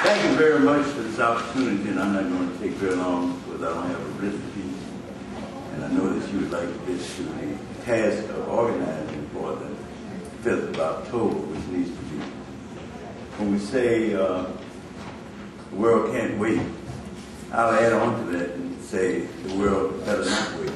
Thank you very much for this opportunity, and I'm not going to take very long because I don't have a written piece. And I know that you would like to get to the task of organizing for the 5th of October, which needs to be. When we say the world can't wait, I'll add on to that and say the world better not wait.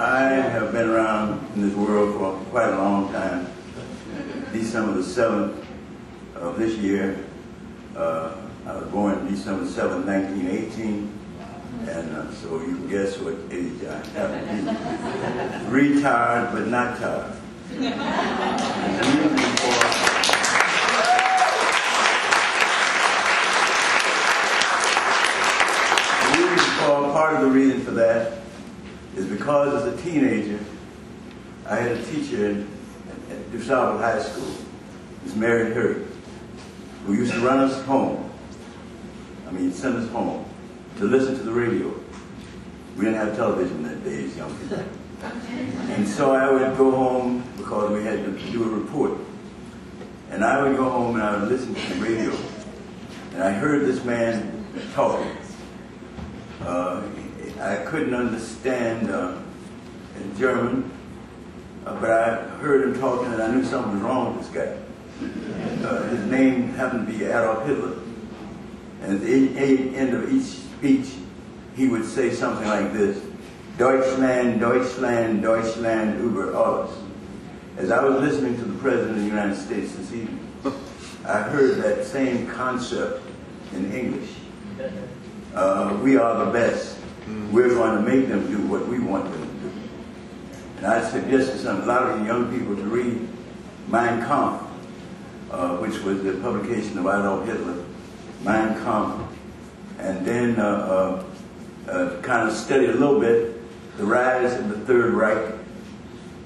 I have been around in this world for quite a long time. December the 7th of this year, I was born December 7th, 1918, and so you can guess what age I happen to be. Retired, but not tired. Part of the reason for that is because as a teenager, I had a teacher at DuSable High School, Miss Mary Hurd, who used to run us home. Send us home to listen to the radio. We didn't have television that day as young people. And so I would go home because we had to do a report. And I would go home and I would listen to the radio. And I heard this man talking. I couldn't understand German, but I heard him talking and I knew something was wrong with this guy. His name happened to be Adolf Hitler. And at the end of each speech, he would say something like this: Deutschland, Deutschland, Deutschland über alles. As I was listening to the President of the United States this evening, I heard that same concept in English. We are the best. We're going to make them do what we want them to do. And I suggested a lot of young people to read Mein Kampf, which was the publication of Adolf Hitler, Mein Kampf, and then kind of study a little bit the rise of the Third Reich.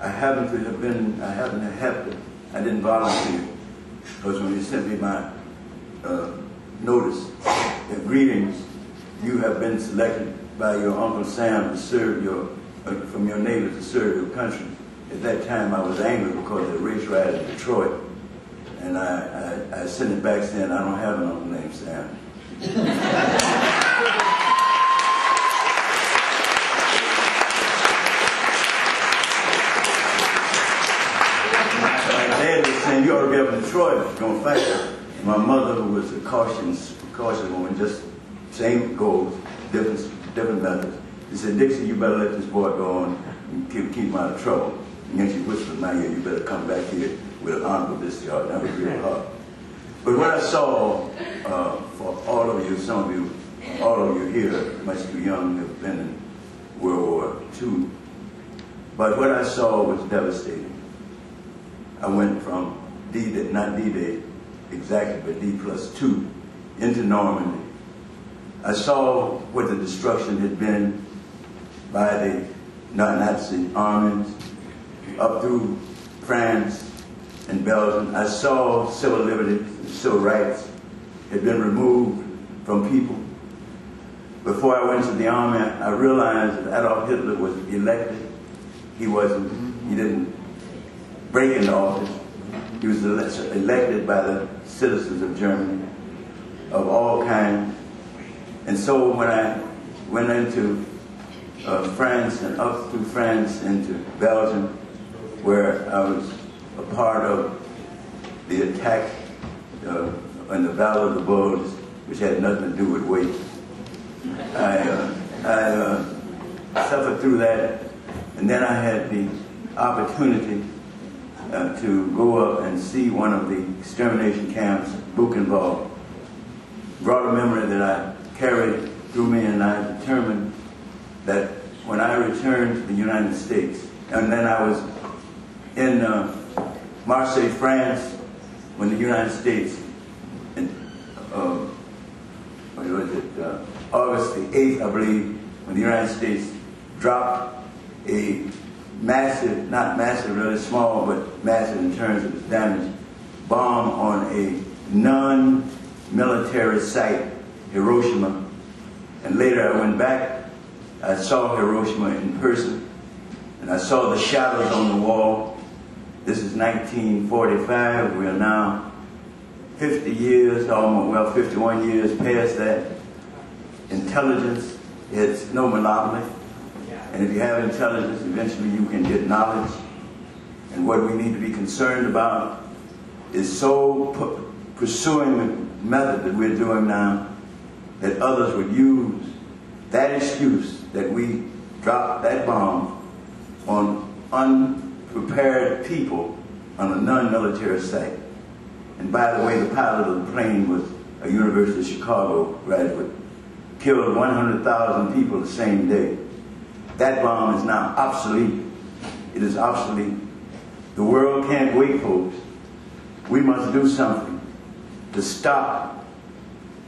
I didn't volunteer, because when you sent me my notice, greetings, you have been selected by your Uncle Sam to serve from your neighbors to serve your country. At that time I was angry because of the race riot in Detroit. And I sent it back saying, I don't have an uncle named Sam. My dad was saying, you ought to be up in Detroit if you're going to fight her. And my mother, who was a cautious woman, just same goals, different methods. She said, Dixie, you better let this boy go on and keep him out of trouble. And then she whispered in my ear, you better come back here with an honorable discharge. That was real hard. But what I saw, for all of you, all of you here, much too young, have been in World War II. But what I saw was devastating. I went from D-Day, not D-Day exactly, but D+2, into Normandy. I saw what the destruction had been by the Nazi armies up through France and Belgium. I saw civil liberties and civil rights had been removed from people. Before I went to the army, I realized that Adolf Hitler was elected. He didn't break into office. He was elected by the citizens of Germany of all kinds. And so when I went into France and up through France into Belgium, where I was a part of the attack in the Valley of the Bulge, which had nothing to do with weight, I suffered through that, and then I had the opportunity to go up and see one of the extermination camps, Buchenwald. Brought a memory that I carried through me, and I determined that when I returned to the United States, and then I was in Marseille, France, when the United States, August the 8th, I believe, when the United States dropped a massive, not massive, really small, but massive in terms of its damage, bomb on a non-military site, Hiroshima. And later I went back, I saw Hiroshima in person, and I saw the shadows on the wall. This is 1945. We are now 50 years, almost, well, 51 years past that. Intelligence, it's no monopoly. And if you have intelligence, eventually you can get knowledge. And what we need to be concerned about is pursuing the method that we're doing now, that others would use that excuse that we dropped that bomb on unprepared people on a non-military site. And by the way, the pilot of the plane was a University of Chicago graduate. Killed 100,000 people the same day. That bomb is now obsolete. It is obsolete. The world can't wait, folks. We must do something to stop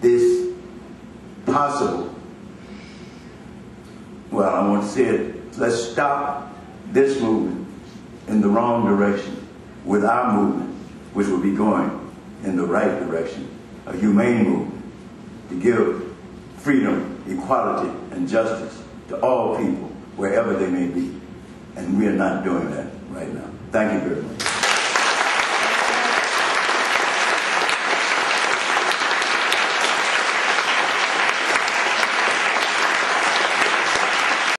this possible, well, I want to say it, let's stop this movement in the wrong direction with our movement, which will be going in the right direction, a humane movement to give freedom, equality, and justice to all people, wherever they may be. And we are not doing that right now. Thank you very much.